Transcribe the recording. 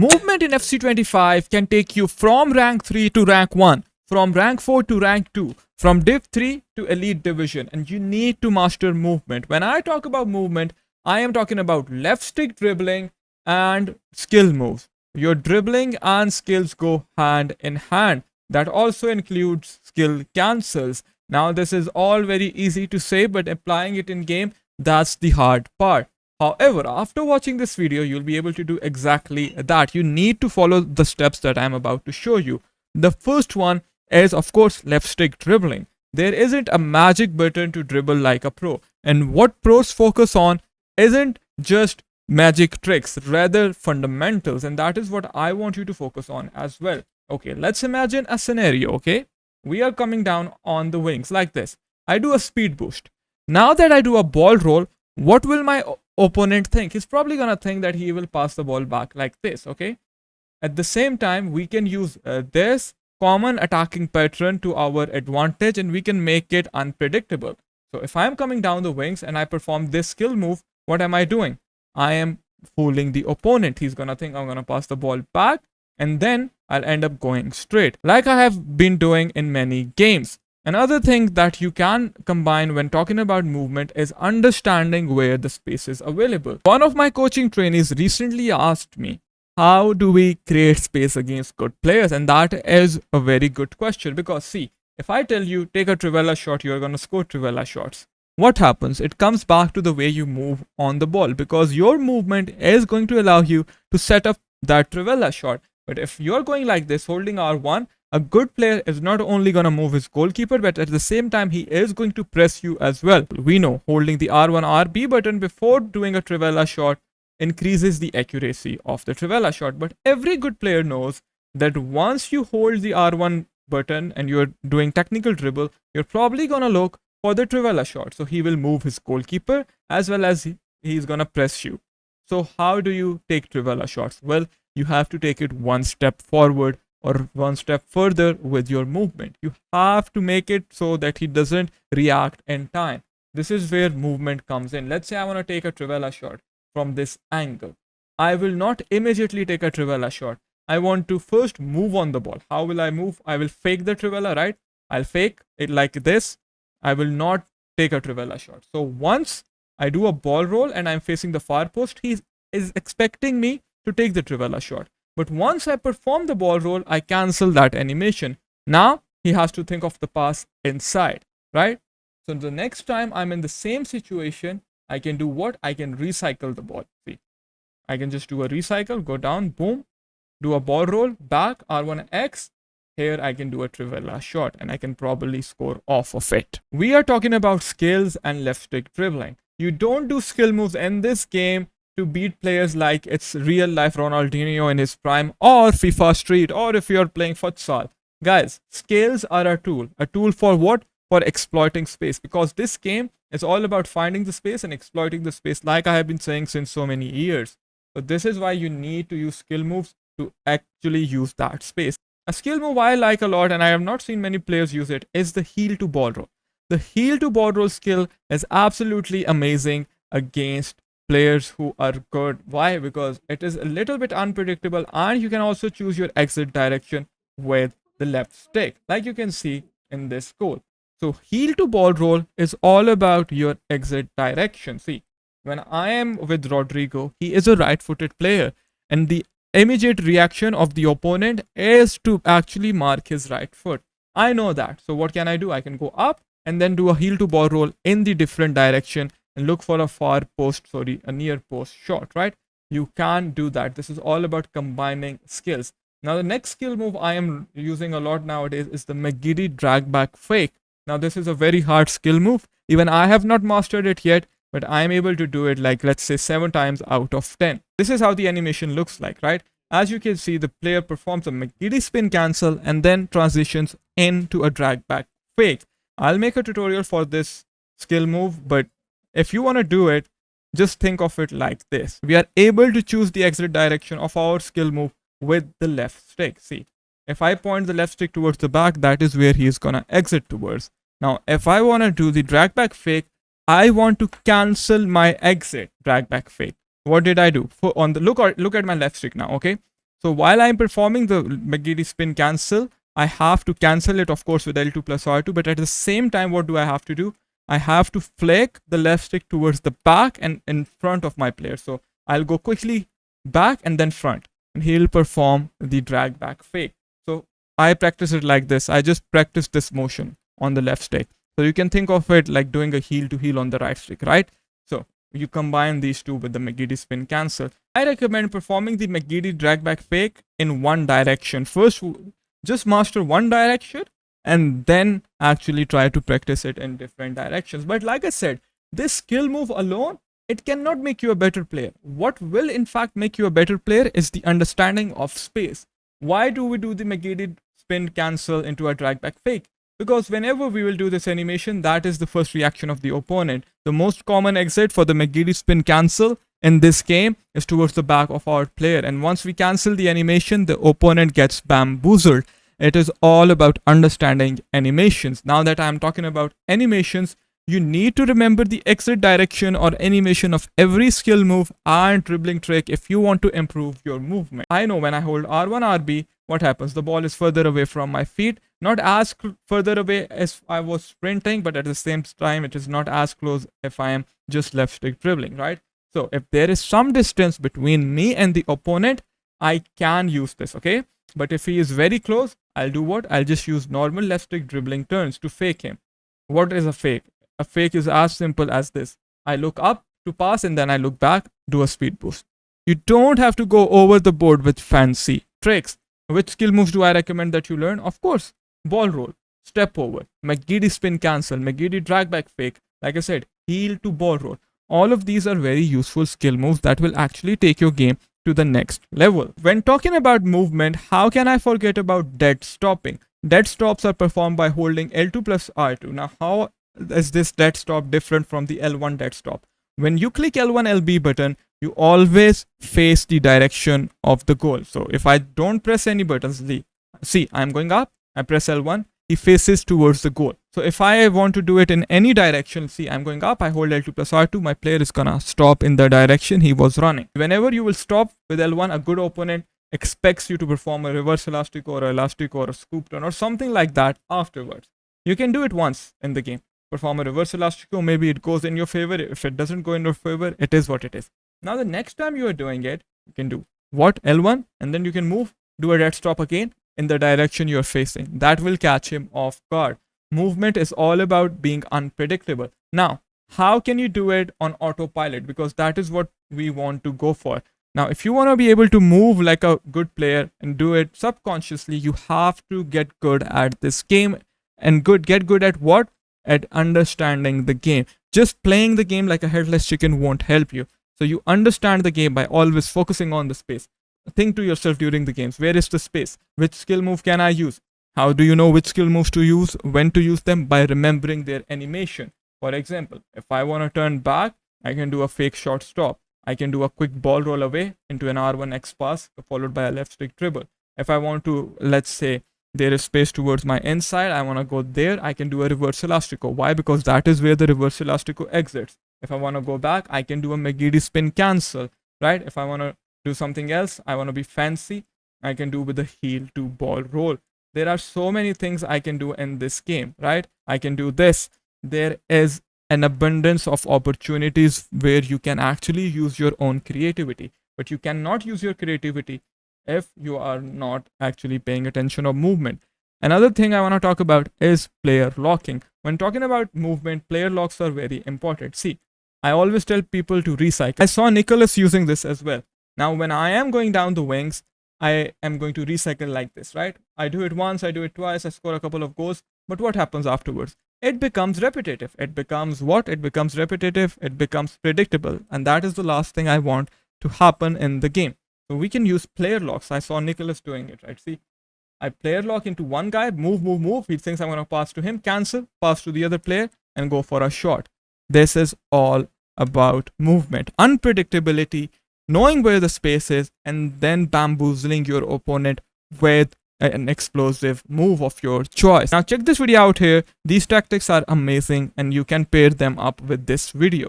Movement in FC25 can take you from rank 3 to rank 1, from rank 4 to rank 2, from Div 3 to Elite Division, and you need to master movement. When I talk about movement, I am talking about left stick dribbling and skill moves. Your dribbling and skills go hand in hand. That also includes skill cancels. Now, this is all very easy to say, but applying it in game, that's the hard part. However, after watching this video, you'll be able to do exactly that. You need to follow the steps that I'm about to show you. The first one is, of course, left stick dribbling. There isn't a magic button to dribble like a pro. And what pros focus on isn't just magic tricks, rather fundamentals. And that is what I want you to focus on as well. Okay, let's imagine a scenario, okay? We are coming down on the wings like this. I do a speed boost. Now that I do a ball roll, what will my opponent think? He's probably gonna think that he will pass the ball back like this, okay? At the same time, we can use this common attacking pattern to our advantage, and we can make it unpredictable. So if I'm coming down the wings and I perform this skill move, what am I doing? I am fooling the opponent. He's gonna think I'm gonna pass the ball back, and then I'll end up going straight, like I have been doing in many games. Another thing that you can combine when talking about movement is understanding where the space is available. One of my coaching trainees recently asked me, how do we create space against good players? And that is a very good question, because see, if I tell you take a Trivela shot, you're going to score Trivela shots. What happens? It comes back to the way you move on the ball, because your movement is going to allow you to set up that Trivela shot. But if you're going like this, holding R1, a good player is not only going to move his goalkeeper, but at the same time, he is going to press you as well. We know holding the R1 RB button before doing a Trivela shot increases the accuracy of the Trivela shot. But every good player knows that once you hold the R1 button and you're doing technical dribble, you're probably going to look for the Trivela shot. So he will move his goalkeeper as well as he's going to press you. So how do you take Trivela shots? Well, you have to take it one step forward or one step further with your movement. You have to make it so that he doesn't react in time. This is where movement comes in. Let's say I want to take a Trivela shot from this angle. I will not immediately take a Trivela shot. I want to first move on the ball. How will I move? I will fake the Trivela, right? I'll fake it like this. I will not take a Trivela shot. So once I do a ball roll and I'm facing the far post, he is expecting me to take the Trivela shot. But once I perform the ball roll, I cancel that animation. Now he has to think of the pass inside, right? So the next time I'm in the same situation, I can do what? I can recycle the ball. See, I can just do a recycle, go down, boom, do a ball roll, back, R1X. Here I can do a Trivela shot and I can probably score off of it. We are talking about skills and left stick dribbling. You don't do skill moves in this game to beat players like it's real life Ronaldinho in his prime or FIFA Street, or if you're playing futsal. Guys, skills are a tool. A tool for what? For exploiting space, because this game is all about finding the space and exploiting the space, like I have been saying since so many years. So this is why you need to use skill moves to actually use that space. A skill move I like a lot, and I have not seen many players use it, is the heel to ball roll. The heel to ball roll skill is absolutely amazing against players who are good. Why? Because it is a little bit unpredictable, and you can also choose your exit direction with the left stick, like you can see in this goal. So heel to ball roll is all about your exit direction. See, when I am with Rodrigo, he is a right-footed player, and the immediate reaction of the opponent is to actually mark his right foot. I know that. So what can I do? I can go up and then do a heel to ball roll in the different direction and look for a near post shot, right? You can do that. This is all about combining skills. Now, the next skill move I am using a lot nowadays is the McGiddy drag back fake. Now, this is a very hard skill move. Even I have not mastered it yet, but I am able to do it like, let's say, 7 times out of 10. This is how the animation looks like, right? As you can see, the player performs a McGiddy spin cancel and then transitions into a drag back fake. I'll make a tutorial for this skill move, but if you want to do it, just think of it like this. We are able to choose the exit direction of our skill move with the left stick. See, if I point the left stick towards the back, that is where he is going to exit towards. Now, if I want to do the drag back fake, I want to cancel my exit drag back fake. What did I do? Look at my left stick now, okay? So while I'm performing the McGiddy spin cancel, I have to cancel it, of course, with L2 plus R2. But at the same time, what do I have to do? I have to flick the left stick towards the back and in front of my player. So I'll go quickly back and then front, and he'll perform the drag back fake. So I practice it like this. I just practice this motion on the left stick. So you can think of it like doing a heel to heel on the right stick, right? So you combine these two with the McGiddy spin cancel. I recommend performing the McGiddy drag back fake in one direction. First, just master one direction and then actually try to practice it in different directions. But like I said, this skill move alone, it cannot make you a better player. What will in fact make you a better player is the understanding of space. Why do we do the McGiddy spin cancel into a drag back fake? Because whenever we will do this animation, that is the first reaction of the opponent. The most common exit for the McGiddy spin cancel in this game is towards the back of our player. And once we cancel the animation, the opponent gets bamboozled. It is all about understanding animations. Now that I'm talking about animations, you need to remember the exit direction or animation of every skill move and dribbling trick if you want to improve your movement. I know when I hold R1, RB, what happens? The ball is further away from my feet. Not as further away as I was sprinting, but at the same time, it is not as close if I am just left stick dribbling, right? So if there is some distance between me and the opponent, I can use this, okay? But if he is very close, I'll do what? I'll just use normal left stick dribbling turns to fake him. What is a fake? A fake is as simple as this. I look up to pass and then I look back, do a speed boost. You don't have to go over the board with fancy tricks. Which skill moves do I recommend that you learn? Of course, ball roll, step over, McGiddy spin cancel, McGiddy drag back fake. Like I said, heel to ball roll. All of these are very useful skill moves that will actually take your game to the next level. When talking about movement, how can I forget about dead stopping? Dead stops are performed by holding L2 plus R2. Now, how is this dead stop different from the L1 dead stop? When you click L1 LB button, you always face the direction of the goal. So if I don't press any buttons, see, I'm going up, I press L1, he faces towards the goal. So if I want to do it in any direction, see, I'm going up, I hold L2 plus R2, my player is gonna stop in the direction he was running. Whenever you will stop with L1, a good opponent expects you to perform a reverse elastic or a scoop turn or something like that afterwards. You can do it once in the game. Perform a reverse elastico, maybe it goes in your favor. If it doesn't go in your favor, it is what it is. Now the next time you are doing it, you can do what? L1, and then you can move, do a dead stop again in the direction you're facing. That will catch him off guard. Movement is all about being unpredictable. Now, how can you do it on autopilot? Because that is what we want to go for. Now, if you want to be able to move like a good player and do it subconsciously, you have to get good at this game. And get good at what? At understanding the game. Just playing the game like a headless chicken won't help you. So you understand the game by always focusing on the space. Think to yourself during the games, where is the space? Which skill move can I use? How do you know which skill moves to use? When to use them? By remembering their animation. For example, if I want to turn back, I can do a fake short stop. I can do a quick ball roll away into an R1 X pass followed by a left stick dribble. If I want to, let's say, there is space towards my inside, I want to go there, I can do a reverse elastico. Why? Because that is where the reverse elastico exits. If I want to go back, I can do a McGiddy spin cancel, right? If I want to do something else, I want to be fancy, I can do with the heel to ball roll. There are so many things I can do in this game, right? I can do this. There is an abundance of opportunities where you can actually use your own creativity, but you cannot use your creativity if you are not actually paying attention of movement. Another thing I want to talk about is player locking. When talking about movement, player locks are very important. See, I always tell people to recycle. I saw Nicholas using this as well. Now, when I am going down the wings, I am going to recycle like this, right? I do it once, I do it twice, I score a couple of goals. But what happens afterwards? It becomes repetitive. It becomes what? It becomes repetitive. It becomes predictable. And that is the last thing I want to happen in the game. So we can use player locks. I saw Nicholas doing it, right? See, I player lock into one guy, move. He thinks I'm going to pass to him, cancel, pass to the other player, and go for a shot. This is all about movement, unpredictability, knowing where the space is, and then bamboozling your opponent with an explosive move of your choice. Now check this video out here. These tactics are amazing and you can pair them up with this video.